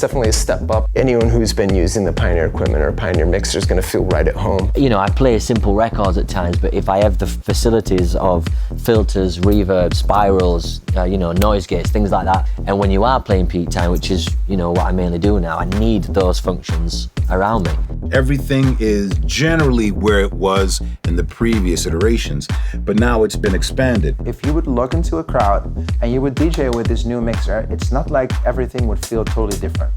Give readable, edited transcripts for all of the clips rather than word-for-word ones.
Definitely a step up. Anyone who's been using the Pioneer equipment or Pioneer mixer is going to feel right at home. You know, I play simple records at times, but if I have the facilities of filters, reverb, spirals, you know, noise gates, things like that, and when you are playing peak time, which is, you know, what I mainly do now, I need those functions around me. Everything is generally where it was in the previous iterations, but now it's been expanded. If you would look into a crowd and you would DJ with this new mixer, it's not like everything would feel totally different.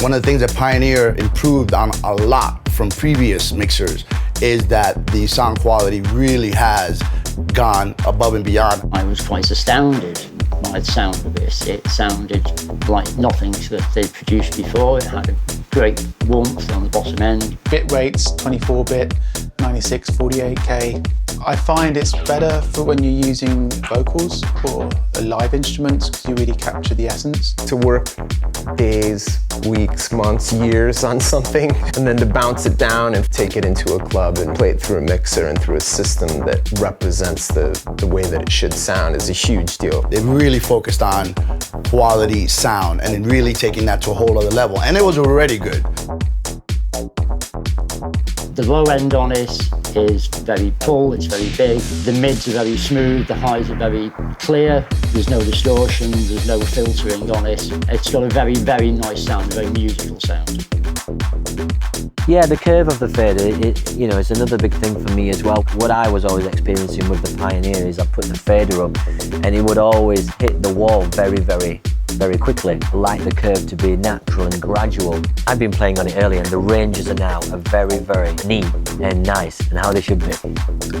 One of the things that Pioneer improved on a lot from previous mixers is that the sound quality really has gone above and beyond. I was quite astounded by the sound of this. It sounded like nothing that they'd produced before. It had a great warmth on the bottom end. Bit rates, 24-bit, 96, 48K. I find it's better for when you're using vocals or live instruments because you really capture the essence. To work days, weeks, months, years on something, and then to bounce it down and take it into a club and play it through a mixer and through a system that represents the way that it should sound is a huge deal. They really focused on quality sound and then really taking that to a whole other level, and it was already good. The low end on it is very full, it's very big. The mids are very smooth, the highs are very clear. There's no distortion, there's no filtering on it. It's got a very, very nice sound, a very musical sound. Yeah, the curve of the fader, you know, it's another big thing for me as well. What I was always experiencing with the Pioneer is I put the fader up and it would always hit the wall very, very quickly. I like the curve to be natural and gradual. I've been playing on it earlier and the ranges are now very, very neat and nice and how they should be.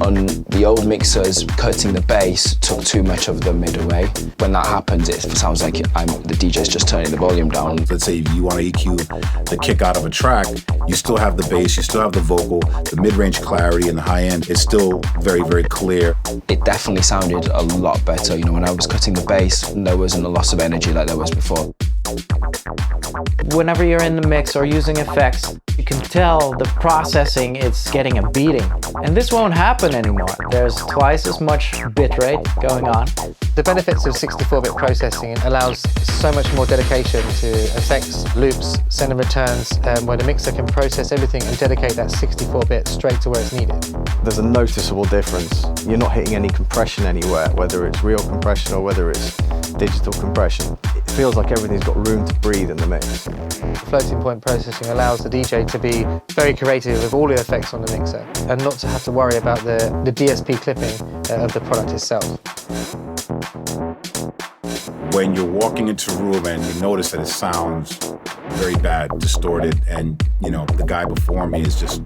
On the old mixers, cutting the bass took too much of the mid away. When that happens, it sounds like the DJ's just turning the volume down. Let's say you want to EQ the kick out of a track, you still have the bass, you still have the vocal, the mid-range clarity and the high end is still very, very clear. It definitely sounded a lot better. You know, when I was cutting the bass, there wasn't a loss of energy like there was before. Whenever you're in the mix or using effects, you can tell the processing is getting a beating. And this won't happen anymore. There's twice as much bitrate going on. The benefits of 64-bit processing allows so much more dedication to effects, loops, send and returns, where the mixer can process everything and dedicate that 64-bit straight to where it's needed. There's a noticeable difference. You're not hitting any compression anywhere, whether it's real compression or whether it's digital compression. It feels like everything's got room to breathe in the mix. Floating point processing allows the DJ to be very creative with all the effects on the mixer and not to have to worry about the DSP clipping of the product itself. When you're walking into a room and you notice that it sounds very bad, distorted, and you know the guy before me is just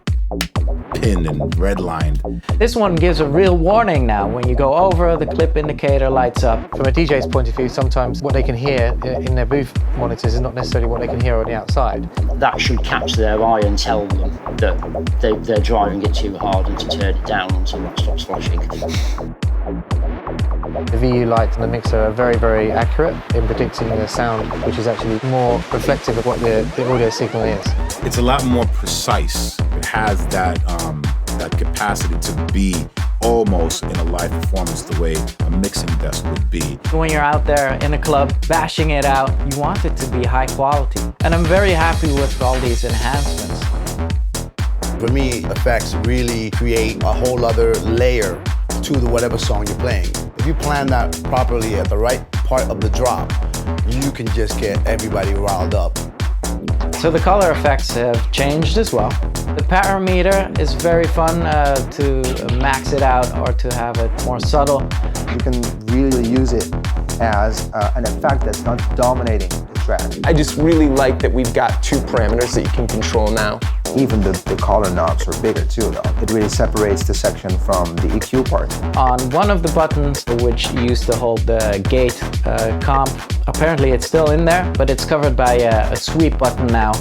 pinned and redlined. This one gives a real warning now. When you go over, the clip indicator lights up. From a DJ's point of view, sometimes what they can hear in their booth monitors is not necessarily what they can hear on the outside. That should catch their eye and tell them that they're driving it too hard and to turn it down until that stops flashing. The VU lights and the mixer are very, very accurate in predicting the sound, which is actually more reflective of what the audio signal is. It's a lot more precise. It has that capacity to be almost in a live performance the way a mixing desk would be. When you're out there in a club bashing it out, you want it to be high quality. And I'm very happy with all these enhancements. For me, effects really create a whole other layer to whatever song you're playing. If you plan that properly at the right part of the drop, you can just get everybody riled up. So the color effects have changed as well. The parameter is very fun to max it out or to have it more subtle. You can really use it as an effect that's not dominating the track. I just really like that we've got two parameters that you can control now. Even the collar knobs are bigger too, though. It really separates the section from the EQ part. On one of the buttons, which used to hold the gate comp, apparently it's still in there, but it's covered by a sweep button now.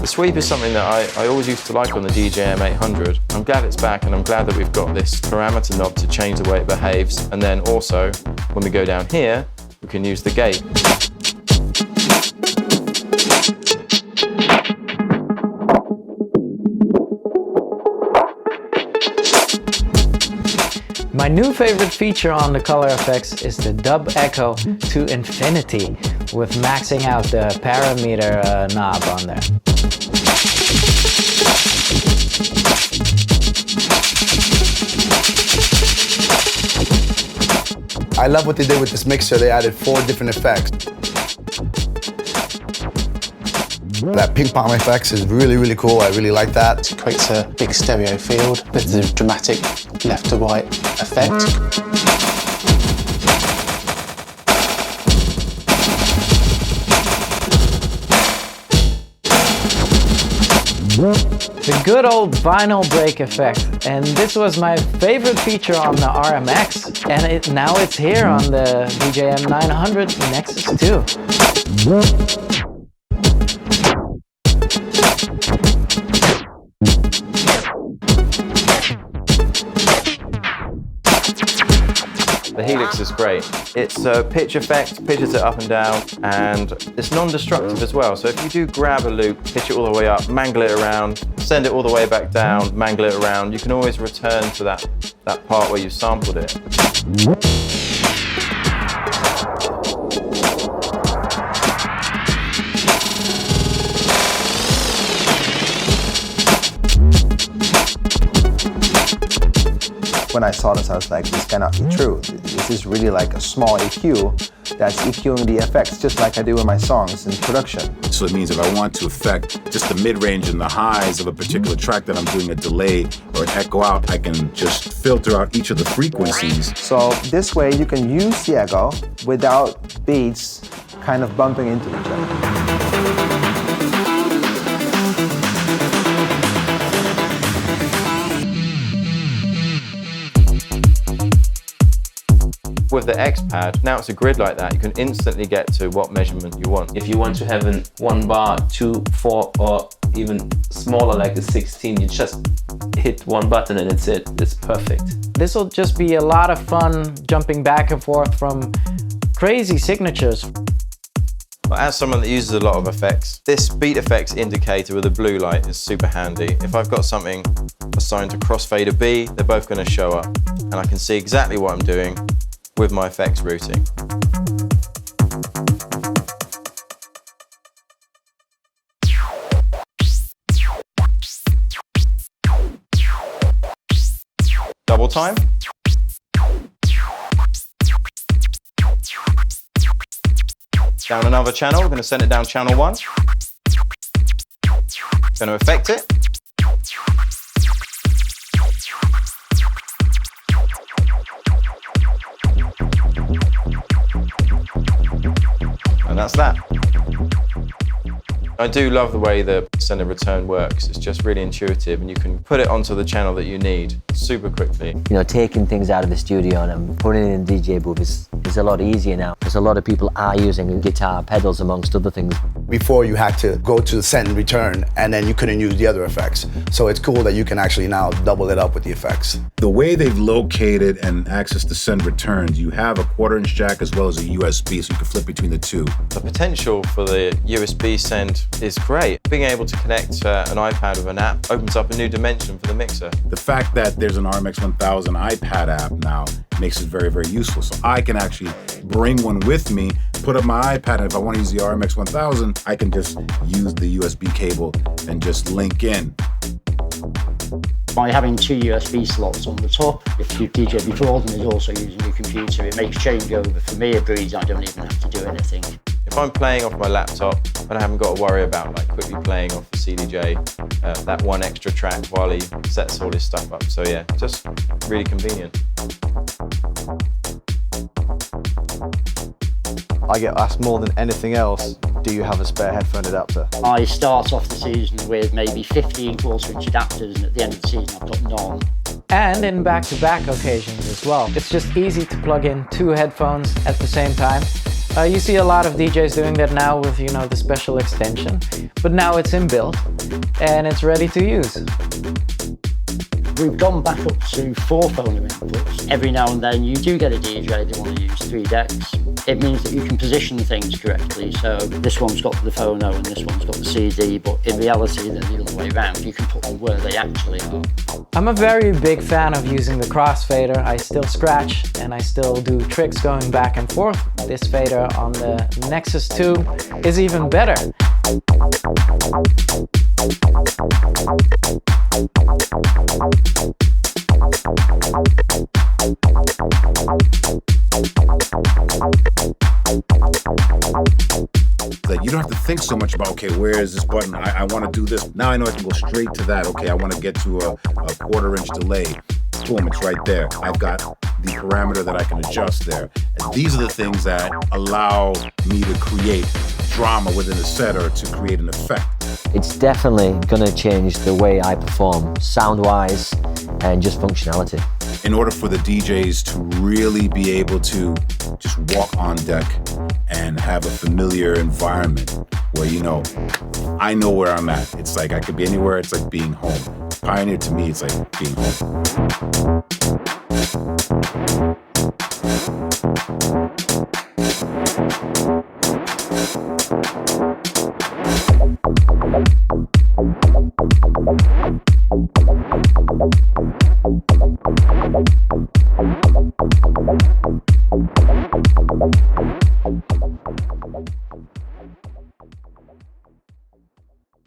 The sweep is something that I always used to like on the DJM-900. I'm glad it's back, and I'm glad that we've got this parameter knob to change the way it behaves. And then also, when we go down here, we can use the gate. My new favorite feature on the color effects is the dub echo to infinity, with maxing out the parameter knob on there. I love what they did with this mixer. They added 4 different effects. That ping pong effects is really, really cool. I really like that. It creates a big stereo field with the dramatic left to right effect. The good old vinyl break effect, and this was my favorite feature on the RMX, and now it's here on the DJM-900NXS2. The Helix is great. It's a pitch effect, pitches it up and down, and it's non-destructive as well. So if you do grab a loop, pitch it all the way up, mangle it around, send it all the way back down, mangle it around, you can always return to that part where you sampled it. When I saw this, I was like, this cannot be true. This is really like a small EQ that's EQing the effects just like I do in my songs in production. So it means if I want to affect just the mid-range and the highs of a particular track that I'm doing a delay or an echo out, I can just filter out each of the frequencies. So this way you can use the echo without beats kind of bumping into each other. With the X pad, now it's a grid like that, you can instantly get to what measurement you want. If you want to have an 1 bar, 2, 4, or even smaller like a 16, you just hit one button and it's it. It's perfect. This will just be a lot of fun jumping back and forth from crazy signatures. But as someone that uses a lot of effects, this beat effects indicator with a blue light is super handy. If I've got something assigned to crossfader B, they're both going to show up, and I can see exactly what I'm doing with my effects routing. Double time. Down another channel, we're going to send it down channel 1. Going to affect it. And that's that. I do love the way the send and return works. It's just really intuitive, and you can put it onto the channel that you need super quickly. You know, taking things out of the studio and putting it in the DJ booth is a lot easier now, because a lot of people are using guitar pedals amongst other things. Before you had to go to the send and return, and then you couldn't use the other effects. So it's cool that you can actually now double it up with the effects. The way they've located and access to send returns, you have a 1/4-inch jack as well as a USB, so you can flip between the two. The potential for the USB send is great. Being able to connect an iPad with an app opens up a new dimension for the mixer. The fact that there's an RMX1000 iPad app now makes it very, very useful. So I can actually bring one with me, put up my iPad, and if I want to use the RMX1000, I can just use the USB cable and just link in. By having 2 USB slots on the top, if your DJ before them is also using your computer, it makes changeover for me a breeze. I don't even have to do anything. If I'm playing off my laptop, and I haven't got to worry about like quickly playing off the CDJ, that one extra track while he sets all his stuff up. So yeah, just really convenient. I get asked more than anything else, do you have a spare headphone adapter? I start off the season with maybe 15 quarter-inch adapters, and at the end of the season I've got none. And in back-to-back occasions as well. It's just easy to plug in 2 headphones at the same time. You see a lot of DJs doing that now with, you know, the special extension, but now it's inbuilt and it's ready to use. We've gone back up to 4 phono inputs. Every now and then you do get a DJ that want to use 3 decks. It means that you can position things correctly. So this one's got the phono and this one's got the CD, but in reality they're the other way around. You can put them where they actually are. I'm a very big fan of using the crossfader. I still scratch and I still do tricks going back and forth. This fader on the Nexus 2 is even better. That you don't have to think so much about, okay, where is this button? I want to do this. Now I know I can go straight to that. Okay, I want to get to a quarter-inch delay. Boom, it's right there. I've got the parameter that I can adjust there. And these are the things that allow me to create drama within a set or to create an effect. It's definitely going to change the way I perform, sound-wise and just functionality. In order for the DJs to really be able to just walk on deck and have a familiar environment where, you know, I know where I'm at. It's like I could be anywhere. It's like being home. Pioneer to me, it's like being home.